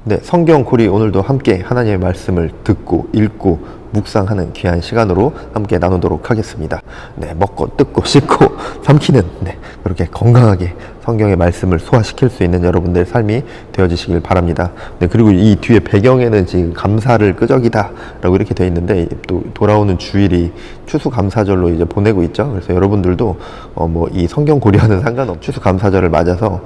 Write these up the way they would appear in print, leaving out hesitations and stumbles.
네, 성경코리 오늘도 함께 하나님의 말씀을 듣고 읽고 묵상하는 귀한 시간으로 함께 나누도록 하겠습니다. 네, 먹고 뜯고 씹고 삼키는 그렇게 건강하게 성경의 말씀을 소화시킬 수 있는 여러분들의 삶이 되어지시길 바랍니다. 네, 그리고 이 뒤에 배경에는 지금 감사를 끄적이다 라고 이렇게 되어 있는데, 또 돌아오는 주일이 추수감사절로 이제 보내고 있죠. 그래서 여러분들도 이 성경고리와는 상관없이 추수감사절을 맞아서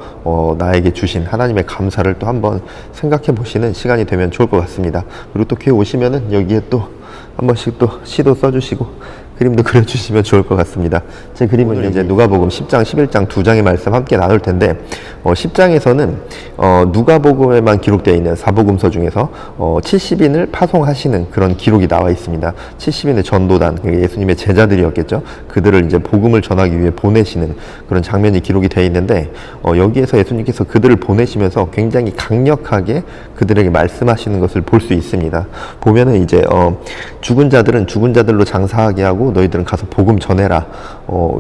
나에게 주신 하나님의 감사를 또 한번 생각해 보시는 시간이 되면 좋을 것 같습니다. 그리고 또 교회 오시면은 여기에 또 한 번씩 또 시도 써주시고 그림도 그려주시면 좋을 것 같습니다. 제 그림은 이제 누가복음 10장, 11장 두 장의 말씀 함께 나눌 텐데, 10장에서는 누가복음에만 기록되어 있는 사복음서 중에서 70인을 파송하시는 그런 기록이 나와 있습니다. 70인의 전도단, 예수님의 제자들이었겠죠. 그들을 이제 복음을 전하기 위해 보내시는 그런 장면이 기록이 되어 있는데, 여기에서 예수님께서 그들을 보내시면서 굉장히 강력하게 그들에게 말씀하시는 것을 볼 수 있습니다. 보면은 이제 죽은 자들은 죽은 자들로 장사하게 하고 너희들은 가서 복음 전해라.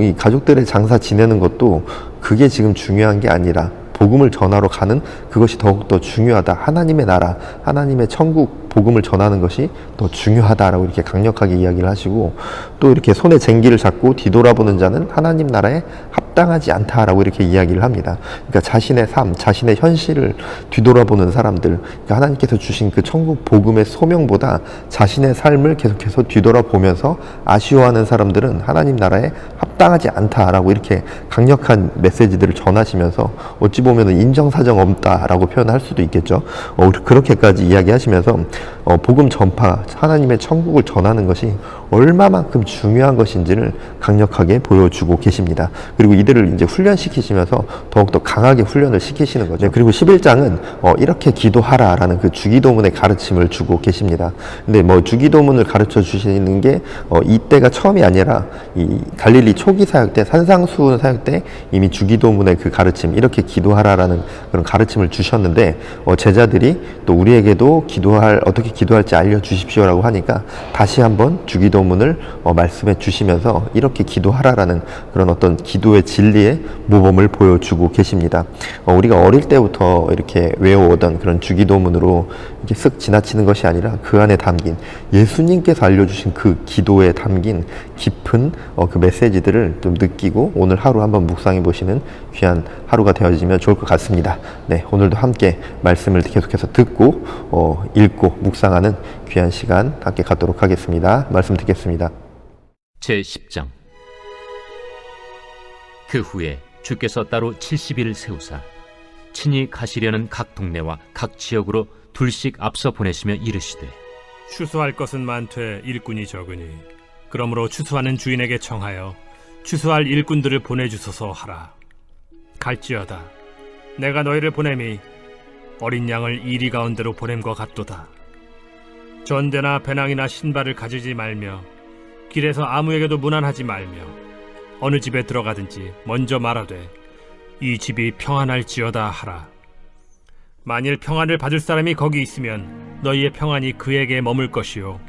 이 가족들의 장사 지내는 것도 그게 지금 중요한 게 아니라 복음을 전하러 가는 그것이 더욱더 중요하다. 하나님의 나라, 하나님의 천국 복음을 전하는 것이 더 중요하다라고 이렇게 강력하게 이야기를 하시고, 또 이렇게 손에 쟁기를 잡고 뒤돌아보는 자는 하나님 나라에 합당하지 않다라고 이렇게 이야기를 합니다. 그러니까 자신의 삶, 자신의 현실을 뒤돌아보는 사람들, 그러니까 하나님께서 주신 그 천국 복음의 소명보다 자신의 삶을 계속해서 뒤돌아보면서 아쉬워하는 사람들은 하나님 나라에 합당하지 않다라고 이렇게 강력한 메시지들을 전하시면서 어찌 보면 인정사정 없다라고 표현할 수도 있겠죠. 그렇게까지 이야기하시면서 복음 전파, 하나님의 천국을 전하는 것이 얼마만큼 중요한 것인지를 강력하게 보여주고 계십니다. 그리고 이들을 이제 훈련시키시면서 더욱더 강하게 훈련을 시키시는 거죠. 그리고 11장은 이렇게 기도하라라는 그 주기도문의 가르침을 주고 계십니다. 근데 주기도문을 가르쳐 주시는 게 이때가 처음이 아니라 이 갈릴리 초기 사역 때, 산상수훈 사역 때 이미 주기도문의 그 가르침, 이렇게 기도하라라는 그런 가르침을 주셨는데, 제자들이 또 우리에게도 어떻게 기도할지 알려주십시오라고 하니까 다시 한번 주기도문을 말씀해 주시면서 이렇게 기도하라라는 그런 어떤 기도의 진리의 모범을 보여주고 계십니다. 우리가 어릴 때부터 이렇게 외워오던 그런 주기도문으로 이렇게 쓱 지나치는 것이 아니라 그 안에 담긴 예수님께서 알려주신 그 기도에 담긴 깊은 그 메시지들을 좀 느끼고 오늘 하루 한번 묵상해 보시는 귀한 하루가 되어지면 좋을 것 같습니다. 네, 오늘도 함께 말씀을 계속해서 듣고 읽고 묵상하는 귀한 시간 함께 갖도록 하겠습니다. 말씀 듣겠습니다. 제10장. 그 후에 주께서 따로 70일 세우사 친히 가시려는 각 동네와 각 지역으로 둘씩 앞서 보내시며 이르시되, 추수할 것은 많되 일꾼이 적으니 그러므로 추수하는 주인에게 청하여 추수할 일꾼들을 보내주소서 하라. 갈지어다. 내가 너희를 보냄이 어린 양을 이리 가운데로 보냄과 같도다. 전대나 배낭이나 신발을 가지지 말며 길에서 아무에게도 문안하지 말며 어느 집에 들어가든지 먼저 말하되 이 집이 평안할지어다 하라. 만일 평안을 받을 사람이 거기 있으면 너희의 평안이 그에게 머물 것이요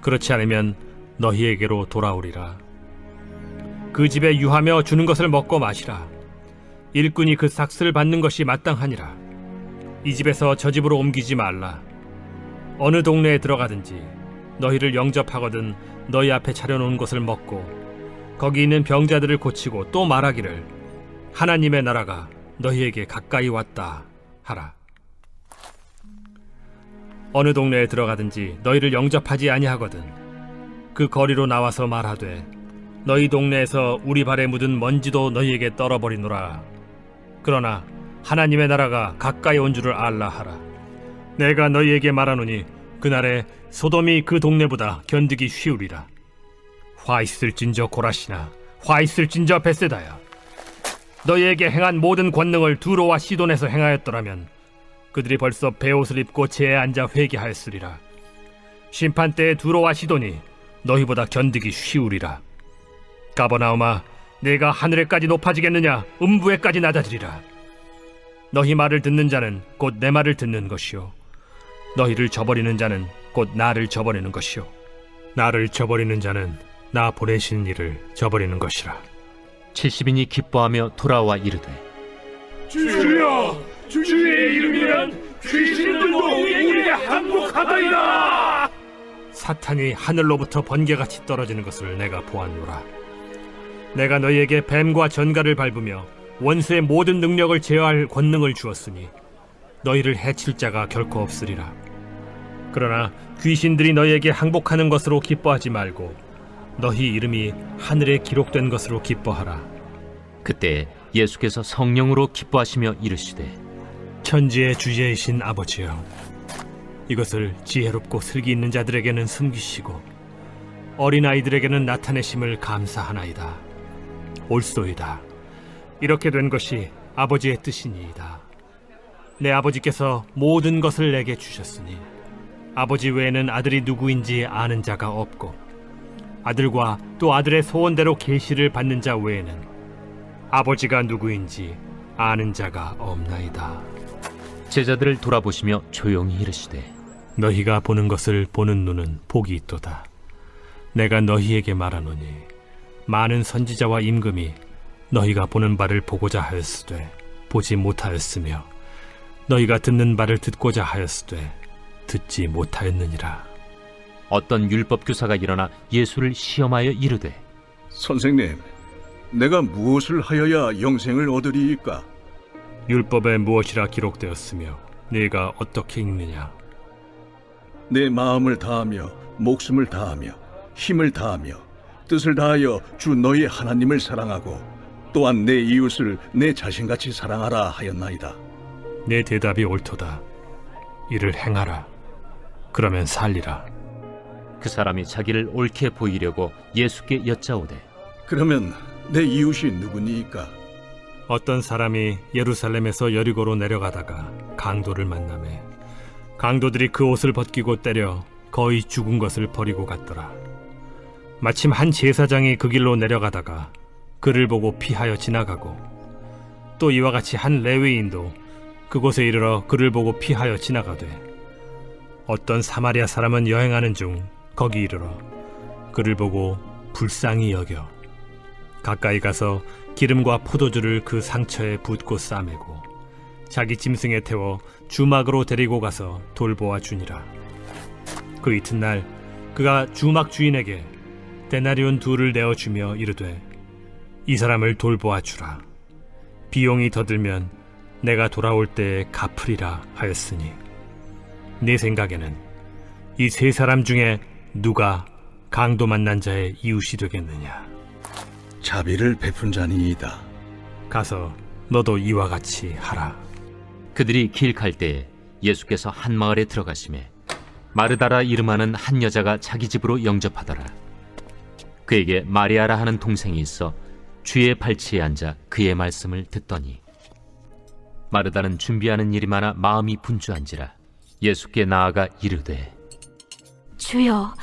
그렇지 않으면 너희에게로 돌아오리라. 그 집에 유하며 주는 것을 먹고 마시라. 일꾼이 그 삭스를 받는 것이 마땅하니라. 이 집에서 저 집으로 옮기지 말라. 어느 동네에 들어가든지 너희를 영접하거든 너희 앞에 차려놓은 것을 먹고 거기 있는 병자들을 고치고 또 말하기를 하나님의 나라가 너희에게 가까이 왔다 하라. 어느 동네에 들어가든지 너희를 영접하지 아니하거든 그 거리로 나와서 말하되 너희 동네에서 우리 발에 묻은 먼지도 너희에게 떨어버리노라. 그러나 하나님의 나라가 가까이 온 줄을 알라 하라. 내가 너희에게 말하노니 그날에 소돔이 그 동네보다 견디기 쉬우리라. 화 있을진저 고라시나 화 있을진저 베세다야. 너희에게 행한 모든 권능을 두로와 시돈에서 행하였더라면 그들이 벌써 베옷을 입고 제에 앉아 회개하였으리라. 심판때에 두로와 시돈이 너희보다 견디기 쉬우리라. 가버나움아, 내가 하늘에까지 높아지겠느냐? 음부에까지 낮아지리라. 너희 말을 듣는 자는 곧 내 말을 듣는 것이요 너희를 저버리는 자는 곧 나를 저버리는 것이요 나를 저버리는 자는 나 보내신 이를 저버리는 것이라. 70인이 기뻐하며 돌아와 이르되, 주여, 주의 이름이면 귀신들도 우리에게 항복하다이다. 사탄이 하늘로부터 번개같이 떨어지는 것을 내가 보았노라. 내가 너희에게 뱀과 전갈을 밟으며 원수의 모든 능력을 제어할 권능을 주었으니 너희를 해칠 자가 결코 없으리라. 그러나 귀신들이 너희에게 항복하는 것으로 기뻐하지 말고 너희 이름이 하늘에 기록된 것으로 기뻐하라. 그때 예수께서 성령으로 기뻐하시며 이르시되 천지의 주제이신 아버지여, 이것을 지혜롭고 슬기 있는 자들에게는 숨기시고 어린아이들에게는 나타내심을 감사하나이다. 옳소이다. 이렇게 된 것이 아버지의 뜻이니이다. 내 아버지께서 모든 것을 내게 주셨으니 아버지 외에는 아들이 누구인지 아는 자가 없고 아들과 또 아들의 소원대로 계시를 받는 자 외에는 아버지가 누구인지 아는 자가 없나이다. 제자들을 돌아보시며 조용히 이르시되 너희가 보는 것을 보는 눈은 복이 있도다. 내가 너희에게 말하노니 많은 선지자와 임금이 너희가 보는 바를 보고자 하였으되 보지 못하였으며 너희가 듣는 바를 듣고자 하였으되 듣지 못하였느니라. 어떤 율법 교사가 일어나 예수를 시험하여 이르되 선생님, 내가 무엇을 하여야 영생을 얻으리이까? 율법에 무엇이라 기록되었으며 네가 어떻게 읽느냐? 내 마음을 다하며 목숨을 다하며 힘을 다하며 뜻을 다하여 주 너희 하나님을 사랑하고 또한 내 이웃을 내 자신같이 사랑하라 하였나이다. 내 대답이 옳도다. 이를 행하라. 그러면 살리라. 그 사람이 자기를 옳게 보이려고 예수께 여짜오되 그러면 내 이웃이 누구니이까? 어떤 사람이 예루살렘에서 여리고로 내려가다가 강도를 만나매 강도들이 그 옷을 벗기고 때려 거의 죽은 것을 버리고 갔더라. 마침 한 제사장이 그 길로 내려가다가 그를 보고 피하여 지나가고 또 이와 같이 한 레위인도 그곳에 이르러 그를 보고 피하여 지나가되 어떤 사마리아 사람은 여행하는 중 거기 이르러 그를 보고 불쌍히 여겨 가까이 가서 기름과 포도주를 그 상처에 붓고 싸매고 자기 짐승에 태워 주막으로 데리고 가서 돌보아 주니라. 그 이튿날 그가 주막 주인에게 데나리온 2를 내어주며 이르되 이 사람을 돌보아 주라. 비용이 더 들면 내가 돌아올 때에 갚으리라 하였으니 네 생각에는 이 세 사람 중에 누가 강도 만난 자의 이웃이 되겠느냐? 자비를 베푼 자니이다. 가서 너도 이와 같이 하라. 그들이 길 갈 때에 예수께서 한 마을에 들어가시매 마르다라 이름하는 한 여자가 자기 집으로 영접하더라. 그에게 마리아라 하는 동생이 있어 주의 발치에 앉아 그의 말씀을 듣더니 마르다는 준비하는 일이 많아 마음이 분주한지라 예수께 나아가 이르되 주여,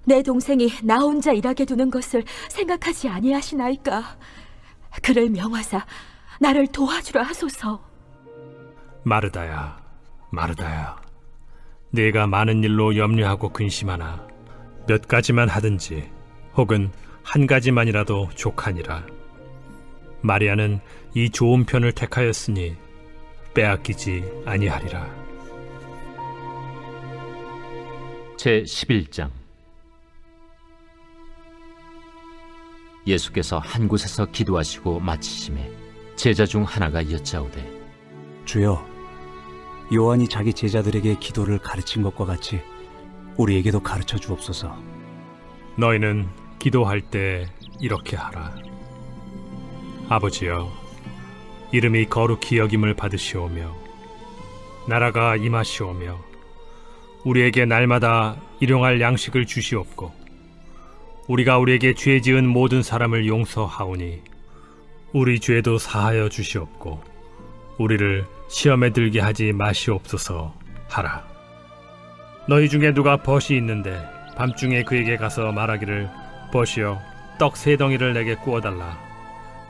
내 동생이 나 혼자 일하게 두는 것을 생각하지 아니하시나이까? 그를 명하사 나를 도와주라 하소서. 마르다야, 마르다야, 네가 많은 일로 염려하고 근심하나 몇 가지만 하든지 혹은 한 가지만이라도 족하니라. 마리아는 이 좋은 편을 택하였으니 빼앗기지 아니하리라. 제11장 예수께서 한 곳에서 기도하시고 마치심에 제자 중 하나가 여짜오되 주여, 요한이 자기 제자들에게 기도를 가르친 것과 같이 우리에게도 가르쳐 주옵소서. 너희는 기도할 때 이렇게 하라. 아버지여, 이름이 거룩히 여김을 받으시오며 나라가 임하시오며 우리에게 날마다 일용할 양식을 주시옵고 우리가 우리에게 죄 지은 모든 사람을 용서하오니 우리 죄도 사하여 주시옵고 우리를 시험에 들게 하지 마시옵소서 하라. 너희 중에 누가 벗이 있는데 밤중에 그에게 가서 말하기를 벗이여 떡 3덩이를 내게 구워달라.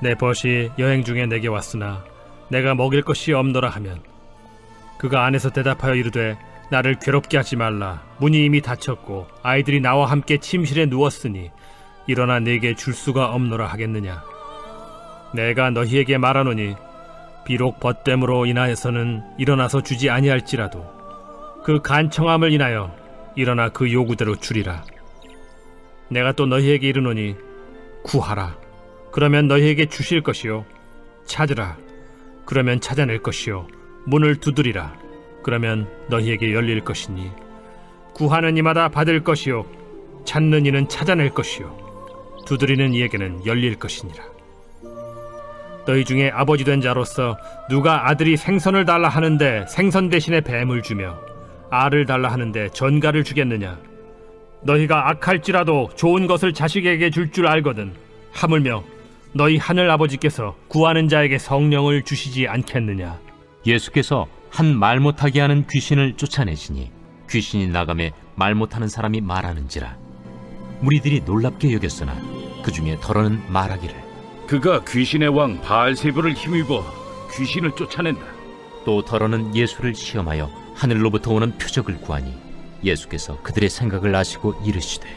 내 벗이 여행 중에 내게 왔으나 내가 먹일 것이 없노라 하면 그가 안에서 대답하여 이르되 나를 괴롭게 하지 말라. 문이 이미 닫혔고 아이들이 나와 함께 침실에 누웠으니 일어나 내게 줄 수가 없노라 하겠느냐? 내가 너희에게 말하노니 비록 벗됨으로 인하여서는 일어나서 주지 아니할지라도 그 간청함을 인하여 일어나 그 요구대로 주리라. 내가 또 너희에게 이르노니 구하라, 그러면 너희에게 주실 것이요, 찾으라, 그러면 찾아낼 것이요, 문을 두드리라, 그러면 너희에게 열릴 것이니, 구하는 이마다 받을 것이요, 찾는 이는 찾아낼 것이요, 두드리는 이에게는 열릴 것이니라. 너희 중에 아버지 된 자로서 누가 아들이 생선을 달라 하는데 생선 대신에 뱀을 주며 알을 달라 하는데 전갈을 주겠느냐? 너희가 악할지라도 좋은 것을 자식에게 줄 줄 알거든. 하물며 너희 하늘 아버지께서 구하는 자에게 성령을 주시지 않겠느냐? 예수께서 한 말 못하게 하는 귀신을 쫓아내시니 귀신이 나가매 말 못하는 사람이 말하는지라. 무리들이 놀랍게 여겼으나 그 중에 더러는 말하기를, 그가 귀신의 왕 바알세불을 힘입어 귀신을 쫓아낸다. 또 더러는 예수를 시험하여 하늘로부터 오는 표적을 구하니 예수께서 그들의 생각을 아시고 이르시되,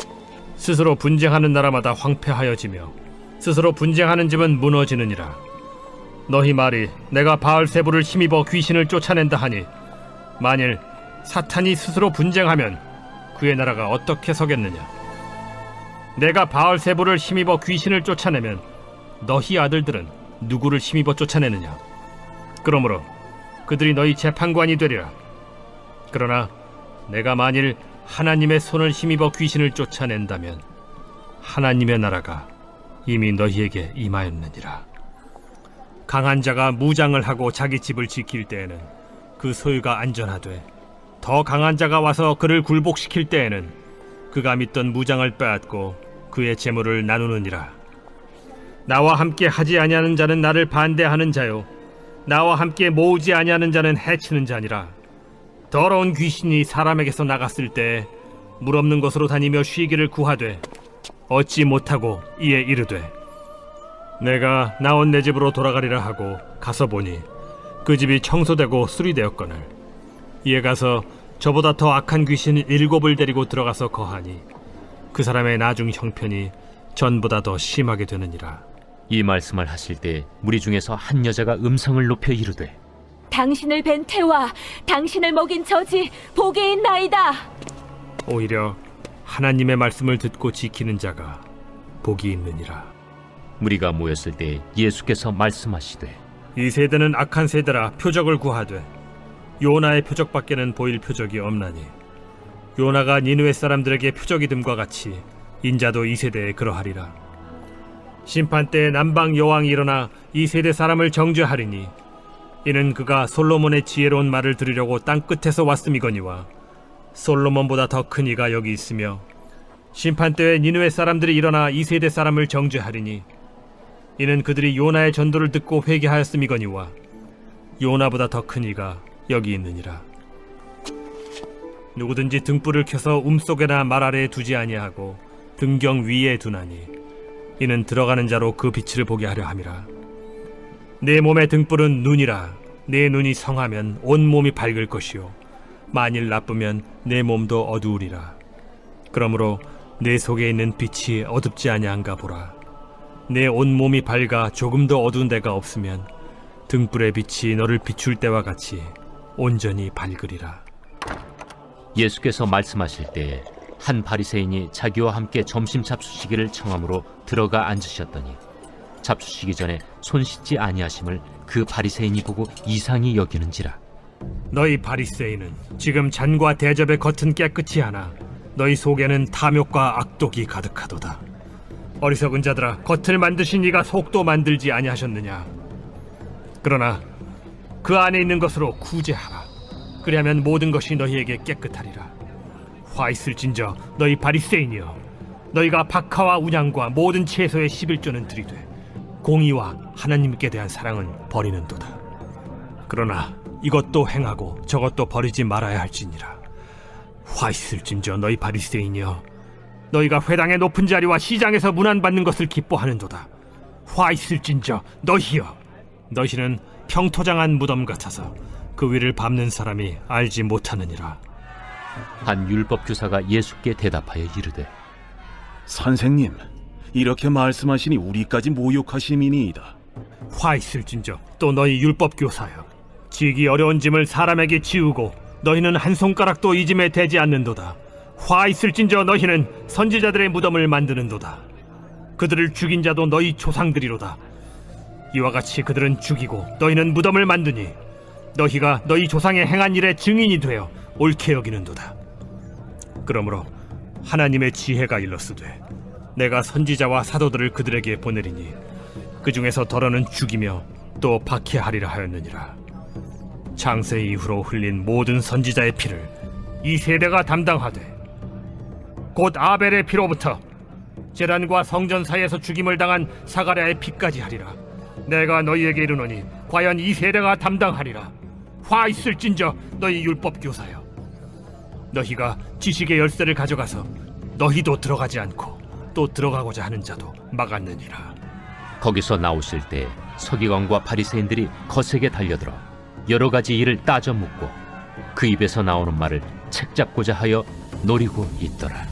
스스로 분쟁하는 나라마다 황폐하여지며 스스로 분쟁하는 집은 무너지느니라. 너희 말이 내가 바알세불을 힘입어 귀신을 쫓아낸다 하니, 만일 사탄이 스스로 분쟁하면 그의 나라가 어떻게 서겠느냐? 내가 바알세불을 힘입어 귀신을 쫓아내면 너희 아들들은 누구를 힘입어 쫓아내느냐? 그러므로 그들이 너희 재판관이 되리라. 그러나 내가 만일 하나님의 손을 힘입어 귀신을 쫓아낸다면 하나님의 나라가 이미 너희에게 임하였느니라. 강한 자가 무장을 하고 자기 집을 지킬 때에는 그 소유가 안전하되, 더 강한 자가 와서 그를 굴복시킬 때에는 그가 믿던 무장을 빼앗고 그의 재물을 나누느니라. 나와 함께 하지 아니하는 자는 나를 반대하는 자요, 나와 함께 모으지 아니하는 자는 해치는 자니라. 더러운 귀신이 사람에게서 나갔을 때 물 없는 곳으로 다니며 쉬기를 구하되 얻지 못하고 이에 이르되, 내가 나온 내 집으로 돌아가리라 하고 가서 보니 그 집이 청소되고 수리되었거늘, 이에 가서 저보다 더 악한 귀신 7을 데리고 들어가서 거하니 그 사람의 나중 형편이 전보다 더 심하게 되느니라. 이 말씀을 하실 때 무리 중에서 한 여자가 음성을 높여 이르되, 당신을 뵌 태와 당신을 먹인 저지 복이 있나이다. 오히려 하나님의 말씀을 듣고 지키는 자가 복이 있느니라. 무리가 모였을 때 예수께서 말씀하시되, 이 세대는 악한 세대라 표적을 구하되 요나의 표적밖에는 보일 표적이 없나니, 요나가 니느웨 사람들에게 표적이 됨과 같이 인자도 이 세대에 그러하리라. 심판 때에 남방 여왕이 일어나 이 세대 사람을 정죄하리니, 이는 그가 솔로몬의 지혜로운 말을 들으려고 땅 끝에서 왔음이거니와 솔로몬보다 더 큰 이가 여기 있으며, 심판 때에 니느웨 사람들이 일어나 이 세대 사람을 정죄하리니, 이는 그들이 요나의 전도를 듣고 회개하였음이거니와 요나보다 더 큰 이가 여기 있느니라. 누구든지 등불을 켜서 움속에나 말 아래에 두지 아니하고 등경 위에 두나니, 이는 들어가는 자로 그 빛을 보게 하려 함이라. 내 몸의 등불은 눈이라. 내 눈이 성하면 온 몸이 밝을 것이요, 만일 나쁘면 내 몸도 어두우리라. 그러므로 내 속에 있는 빛이 어둡지 아니한가 보라. 내 온 몸이 밝아 조금도 어두운 데가 없으면 등불의 빛이 너를 비출 때와 같이 온전히 밝으리라. 예수께서 말씀하실 때에 한 바리새인이 자기와 함께 점심 잡수시기를 청함으로 들어가 앉으셨더니, 잡수시기 전에 손 씻지 아니하심을 그 바리새인이 보고 이상히 여기는지라. 너희 바리새인은 지금 잔과 대접의 겉은 깨끗이 하나 너희 속에는 탐욕과 악독이 가득하도다. 어리석은 자들아, 겉을 만드신 이가 속도 만들지 아니하셨느냐? 그러나 그 안에 있는 것으로 구제하라. 그리하면 모든 것이 너희에게 깨끗하리라. 화 있을진저 너희 바리새인이여, 너희가 박하와 운양과 모든 채소의 11조는 들이되 공의와 하나님께 대한 사랑은 버리는도다. 그러나 이것도 행하고 저것도 버리지 말아야 할지니라. 화 있을진저 너희 바리새인이여, 너희가 회당의 높은 자리와 시장에서 문안받는 것을 기뻐하는도다. 화 있을진저 너희여, 너희는 평토장한 무덤 같아서 그 위를 밟는 사람이 알지 못하느니라. 한 율법 교사가 예수께 대답하여 이르되, 선생님, 이렇게 말씀하시니 우리까지 모욕하심이니이다. 화 있을진저 또 너희 율법 교사여, 지기 어려운 짐을 사람에게 지우고 너희는 한 손가락도 이 짐에 대지 않는도다. 화 있을진저 너희는 선지자들의 무덤을 만드는도다. 그들을 죽인 자도 너희 조상들이로다. 이와 같이 그들은 죽이고 너희는 무덤을 만드니 너희가 너희 조상의 행한 일의 증인이 되어 옳게 여기는도다. 그러므로 하나님의 지혜가 일렀으되 내가 선지자와 사도들을 그들에게 보내리니 그 중에서 더러는 죽이며 또 박해하리라 하였느니라. 창세 이후로 흘린 모든 선지자의 피를 이 세대가 담당하되 곧 아벨의 피로부터 제단과 성전 사이에서 죽임을 당한 사가랴의 피까지 하리라. 내가 너희에게 이르노니 과연 이 세대가 담당하리라. 화 있을진저 너희 율법 교사여, 너희가 지식의 열쇠를 가져가서 너희도 들어가지 않고 또 들어가고자 하는 자도 막았느니라. 거기서 나오실 때 서기관과 바리새인들이 거세게 달려들어 여러 가지 일을 따져 묻고 그 입에서 나오는 말을 책잡고자 하여 노리고 있더라.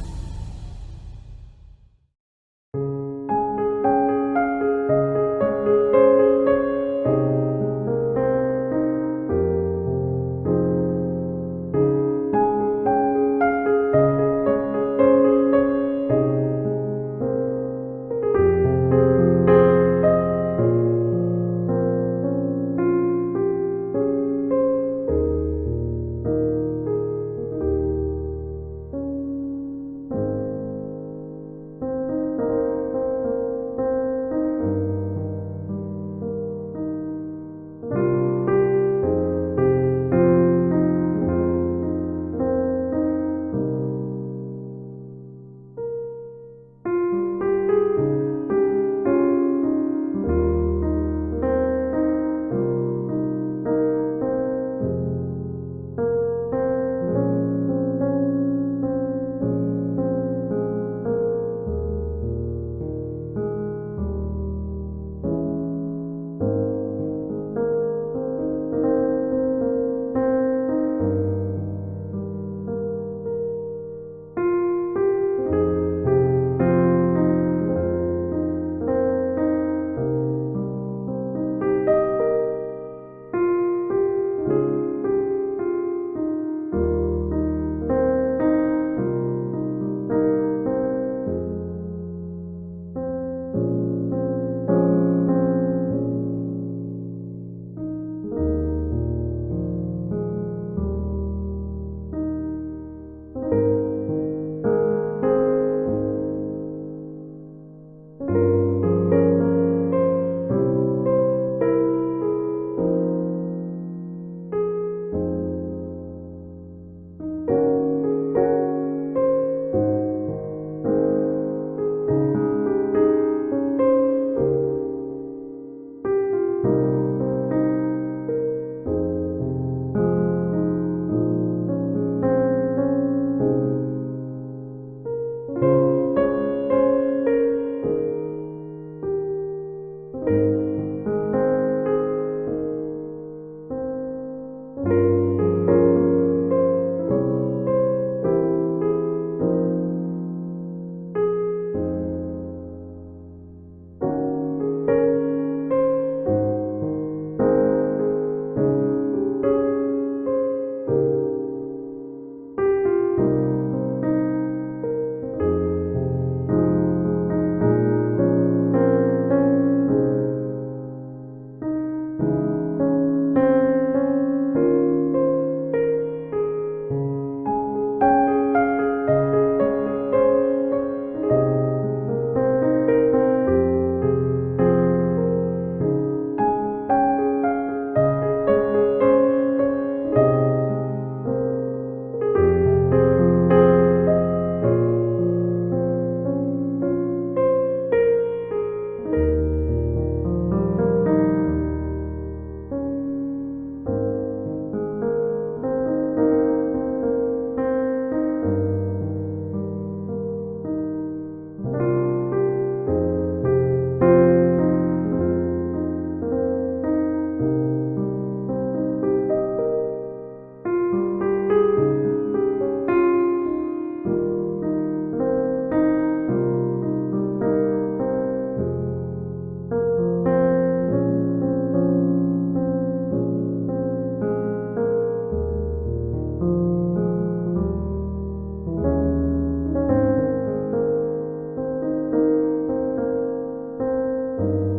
네.